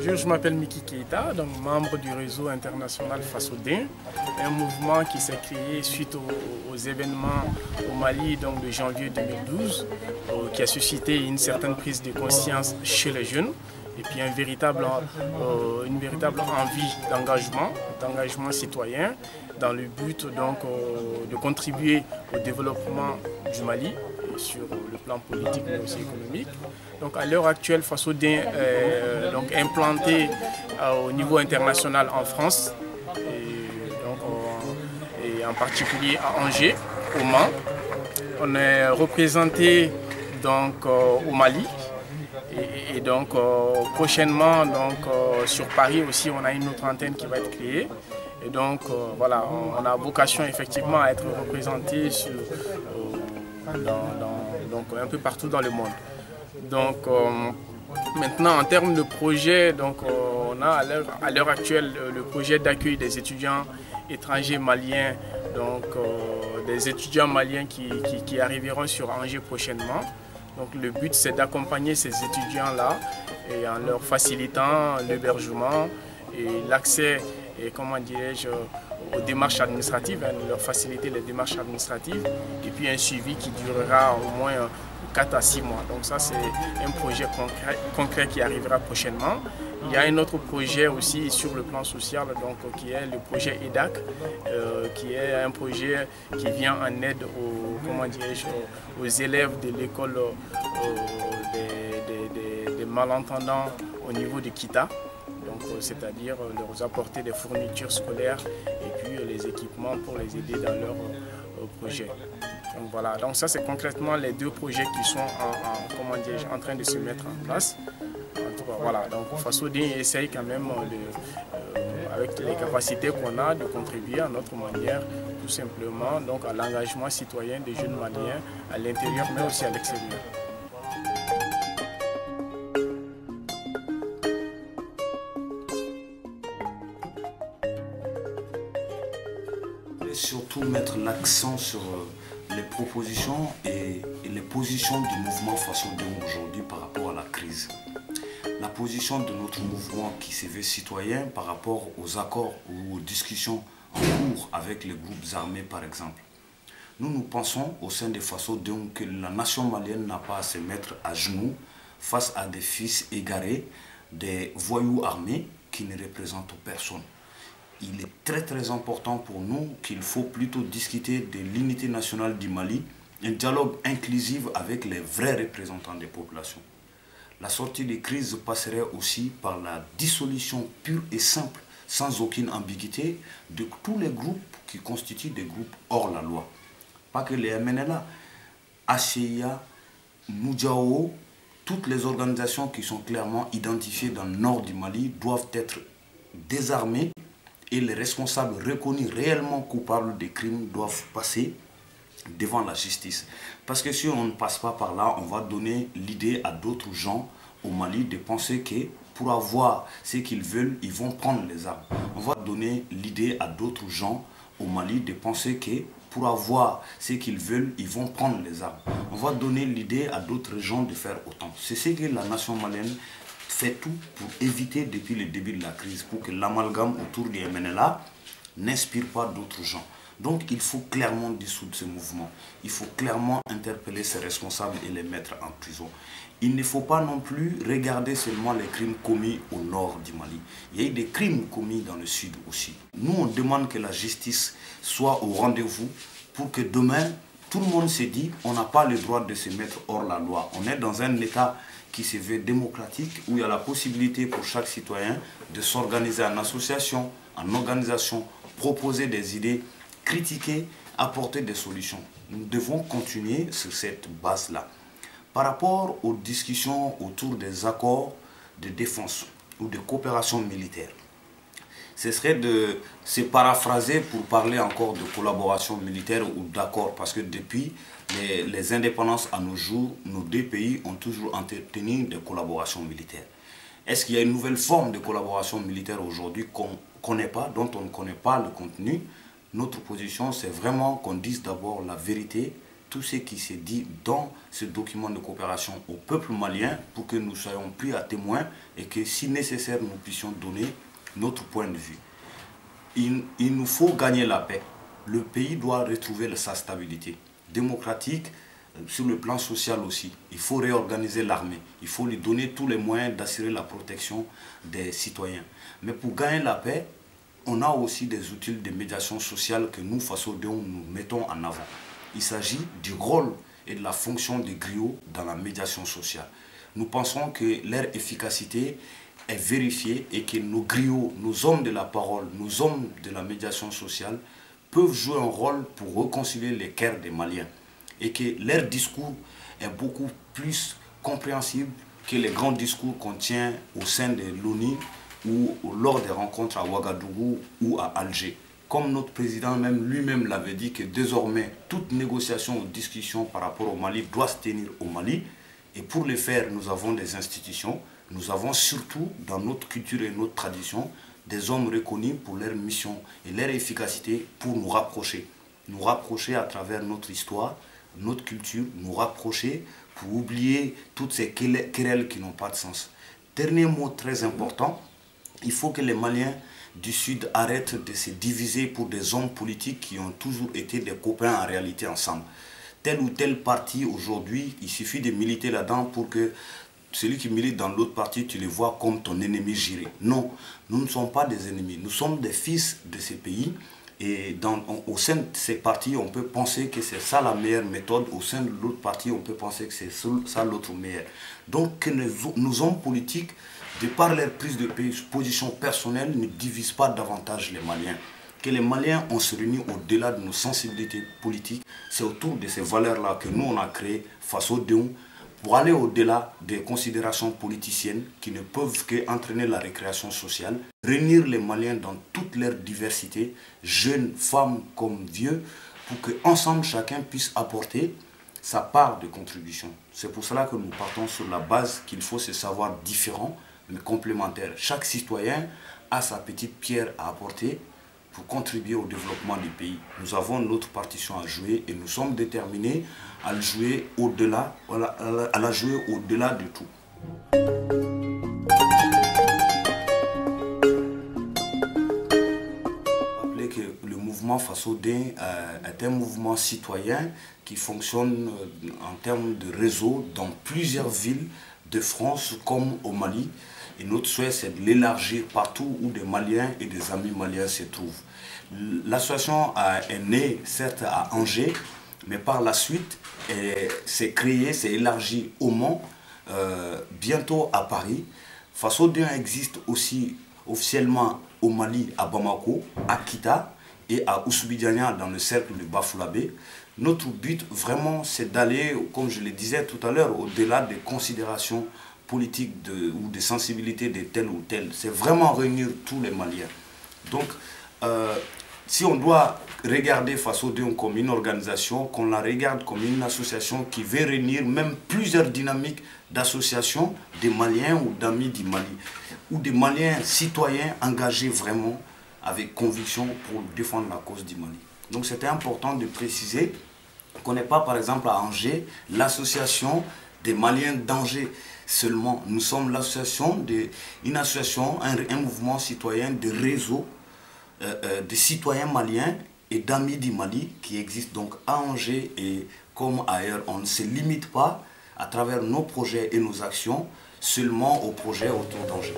Je m'appelle Miki Keita, donc membre du réseau international Fasodin, un mouvement qui s'est créé suite aux événements au Mali donc de janvier 2012, qui a suscité une certaine prise de conscience chez les jeunes et puis une véritable envie d'engagement citoyen dans le but donc de contribuer au développement du Mali sur le plan politique mais aussi économique. Donc à l'heure actuelle, Fasodin est donc implanté au niveau international en France et en particulier à Angers, au Mans. On est représenté donc au Mali et donc prochainement donc sur Paris aussi on a une autre antenne qui va être créée. Et donc voilà, on a vocation effectivement à être représenté donc un peu partout dans le monde. Donc maintenant en termes de projet, donc on a à l'heure actuelle le projet d'accueil des étudiants étrangers maliens, donc des étudiants maliens qui arriveront sur Angers prochainement. Donc le but c'est d'accompagner ces étudiants-là et en leur facilitant l'hébergement et l'accès et comment dirais-je aux démarches administratives, de leur faciliter les démarches administratives et puis un suivi qui durera au moins 4 à 6 mois. Donc ça c'est un projet concret qui arrivera prochainement. Il y a un autre projet aussi sur le plan social donc, qui est le projet EDAC, qui est un projet qui vient en aide aux élèves de l'école des malentendants au niveau de Kita. C'est-à-dire leur apporter des fournitures scolaires et puis les équipements pour les aider dans leur projet. Donc voilà, donc ça c'est concrètement les deux projets qui sont en train de se mettre en place. En tout cas, voilà, donc Fasodin essaye quand même avec les capacités qu'on a de contribuer à notre manière tout simplement donc à l'engagement citoyen des jeunes Maliens à l'intérieur mais aussi à l'extérieur. Surtout mettre l'accent sur les propositions et les positions du mouvement Fasodin aujourd'hui par rapport à la crise. La position de notre mouvement qui se veut citoyen par rapport aux accords ou aux discussions en cours avec les groupes armés par exemple. Nous pensons au sein des Fasodin que la nation malienne n'a pas à se mettre à genoux face à des fils égarés, des voyous armés qui ne représentent personne. Il est très important pour nous qu'il faut plutôt discuter de l'unité nationale du Mali, un dialogue inclusif avec les vrais représentants des populations. La sortie des crises passerait aussi par la dissolution pure et simple, sans aucune ambiguïté, de tous les groupes qui constituent des groupes hors la loi. Pas que les MNLA, HCIA, Moudjao, toutes les organisations qui sont clairement identifiées dans le nord du Mali doivent être désarmées et les responsables reconnus réellement coupables des crimes doivent passer devant la justice. Parce que si on ne passe pas par là, on va donner l'idée à d'autres gens au Mali de penser que pour avoir ce qu'ils veulent, ils vont prendre les armes. On va donner l'idée à d'autres gens au Mali de penser que pour avoir ce qu'ils veulent, ils vont prendre les armes. On va donner l'idée à d'autres gens de faire autant. C'est ce que la nation malienne fait tout pour éviter depuis le début de la crise, pour que l'amalgame autour du MNLA n'inspire pas d'autres gens. Donc il faut clairement dissoudre ce mouvement. Il faut clairement interpeller ces responsables et les mettre en prison. Il ne faut pas non plus regarder seulement les crimes commis au nord du Mali. Il y a eu des crimes commis dans le sud aussi. Nous, on demande que la justice soit au rendez-vous pour que demain, tout le monde se dit on n'a pas le droit de se mettre hors la loi. On est dans un État qui se veut démocratique, où il y a la possibilité pour chaque citoyen de s'organiser en association, en organisation, proposer des idées, critiquer, apporter des solutions. Nous devons continuer sur cette base-là. Par rapport aux discussions autour des accords de défense ou de coopération militaire, ce serait de se paraphraser pour parler encore de collaboration militaire ou d'accord, parce que depuis les indépendances à nos jours, nos deux pays ont toujours entretenu des collaborations militaires. Est-ce qu'il y a une nouvelle forme de collaboration militaire aujourd'hui qu'on ne connaît pas, dont on ne connaît pas le contenu? Notre position, c'est vraiment qu'on dise d'abord la vérité tout ce qui s'est dit dans ce document de coopération au peuple malien pour que nous soyons pris à témoin et que si nécessaire nous puissions donner notre point de vue. Il nous faut gagner la paix. Le pays doit retrouver sa stabilité démocratique, sur le plan social aussi. Il faut réorganiser l'armée. Il faut lui donner tous les moyens d'assurer la protection des citoyens. Mais pour gagner la paix, on a aussi des outils de médiation sociale que nous, Fasodéon, nous mettons en avant. Il s'agit du rôle et de la fonction des griots dans la médiation sociale. Nous pensons que leur efficacité est vérifiée et que nos griots, nos hommes de la parole, nos hommes de la médiation sociale peuvent jouer un rôle pour réconcilier les cœurs des Maliens et que leur discours est beaucoup plus compréhensible que les grands discours qu'on tient au sein de l'ONU ou lors des rencontres à Ouagadougou ou à Alger. Comme notre président lui-même l'avait dit que désormais toute négociation ou discussion par rapport au Mali doit se tenir au Mali. Et pour le faire, nous avons des institutions, nous avons surtout dans notre culture et notre tradition des hommes reconnus pour leur mission et leur efficacité pour nous rapprocher à travers notre histoire, notre culture, nous rapprocher pour oublier toutes ces querelles qui n'ont pas de sens. Dernier mot très important, il faut que les Maliens du Sud arrêtent de se diviser pour des hommes politiques qui ont toujours été des copains en réalité ensemble. Tel ou tel parti aujourd'hui, il suffit de militer là-dedans pour que celui qui milite dans l'autre parti, tu les vois comme ton ennemi juré. Non, nous ne sommes pas des ennemis, nous sommes des fils de ces pays. Et au sein de ces partis, on peut penser que c'est ça la meilleure méthode. Au sein de l'autre parti, on peut penser que c'est ça l'autre meilleure. Donc que nos hommes politiques, de par leur prise de position personnelle, ne divisent pas davantage les Maliens. Que les Maliens, on se réunit au-delà de nos sensibilités politiques. C'est autour de ces valeurs-là que nous, on a créé Fasodéon, pour aller au-delà des considérations politiciennes qui ne peuvent qu'entraîner la récréation sociale, réunir les Maliens dans toute leur diversité, jeunes, femmes comme vieux, pour qu'ensemble chacun puisse apporter sa part de contribution. C'est pour cela que nous partons sur la base qu'il faut se savoir différent mais complémentaire. Chaque citoyen a sa petite pierre à apporter pour contribuer au développement du pays. Nous avons notre partition à jouer et nous sommes déterminés à le jouer au-delà, à la jouer au-delà de tout. Rappelez que le mouvement Fasodéen est un mouvement citoyen qui fonctionne en termes de réseau dans plusieurs villes de France comme au Mali. Et notre souhait, c'est de l'élargir partout où des Maliens et des amis maliens se trouvent. L'association est née, certes, à Angers, mais par la suite, s'est créée, s'est élargie au Mans, bientôt à Paris. Fasodéen existe aussi officiellement au Mali, à Bamako, à Kita et à Oussoubidiania, dans le cercle de Bafoulabé. Notre but, vraiment, c'est d'aller, comme je le disais tout à l'heure, au-delà des considérations politique ou de sensibilité de tel ou tel. C'est vraiment réunir tous les Maliens. Donc, si on doit regarder Fasodéon comme une organisation, qu'on la regarde comme une association qui veut réunir même plusieurs dynamiques d'associations des Maliens ou d'amis du Mali, ou des Maliens citoyens engagés vraiment avec conviction pour défendre la cause du Mali. Donc, c'était important de préciser qu'on n'est pas, par exemple, à Angers, l'association des Maliens d'Angers seulement. Nous sommes l'association, un mouvement citoyen de réseau de citoyens maliens et d'amis du Mali qui existe donc à Angers et comme ailleurs. On ne se limite pas à travers nos projets et nos actions seulement aux projets autour d'Angers.